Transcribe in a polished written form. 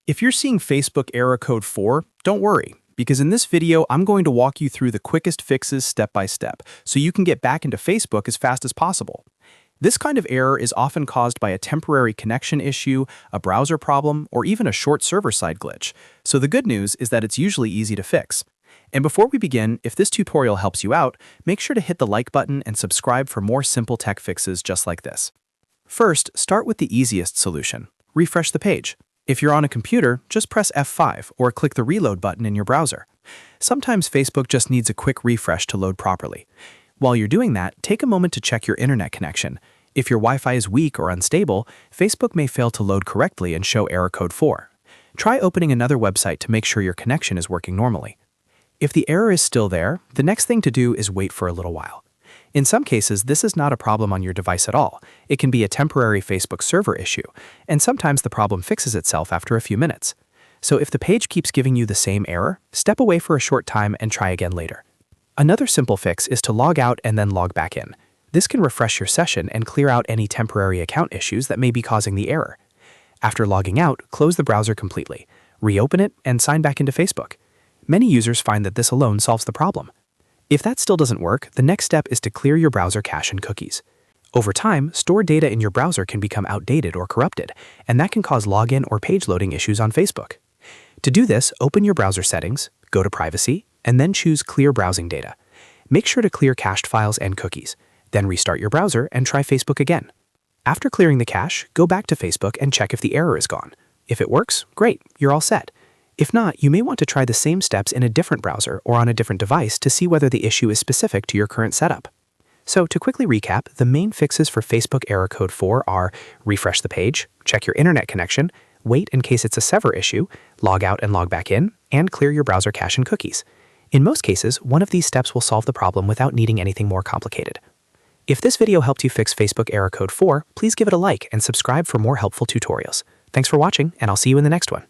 If you're seeing Facebook error code 4, don't worry, because in this video, I'm going to walk you through the quickest fixes step by step, so you can get back into Facebook as fast as possible. This kind of error is often caused by a temporary connection issue, a browser problem, or even a short server-side glitch, so the good news is that it's usually easy to fix. And before we begin, if this tutorial helps you out, make sure to hit the like button and subscribe for more simple tech fixes just like this. First, start with the easiest solution. Refresh the page. If you're on a computer, just press F5 or click the reload button in your browser. Sometimes Facebook just needs a quick refresh to load properly. While you're doing that, take a moment to check your internet connection. If your Wi-Fi is weak or unstable, Facebook may fail to load correctly and show error code 4. Try opening another website to make sure your connection is working normally. If the error is still there, the next thing to do is wait for a little while. In some cases, this is not a problem on your device at all. It can be a temporary Facebook server issue, and sometimes the problem fixes itself after a few minutes. So if the page keeps giving you the same error, step away for a short time and try again later. Another simple fix is to log out and then log back in. This can refresh your session and clear out any temporary account issues that may be causing the error. After logging out, close the browser completely, reopen it, and sign back into Facebook. Many users find that this alone solves the problem. If that still doesn't work, the next step is to clear your browser cache and cookies. Over time, stored data in your browser can become outdated or corrupted, and that can cause login or page loading issues on Facebook. To do this, open your browser settings, go to Privacy, and then choose Clear Browsing Data. Make sure to clear cached files and cookies. Then restart your browser and try Facebook again. After clearing the cache, go back to Facebook and check if the error is gone. If it works, great, you're all set. If not, you may want to try the same steps in a different browser or on a different device to see whether the issue is specific to your current setup. So to quickly recap, the main fixes for Facebook error code 4 are refresh the page, check your internet connection, wait in case it's a server issue, log out and log back in, and clear your browser cache and cookies. In most cases, one of these steps will solve the problem without needing anything more complicated. If this video helped you fix Facebook error code 4, please give it a like and subscribe for more helpful tutorials. Thanks for watching, and I'll see you in the next one.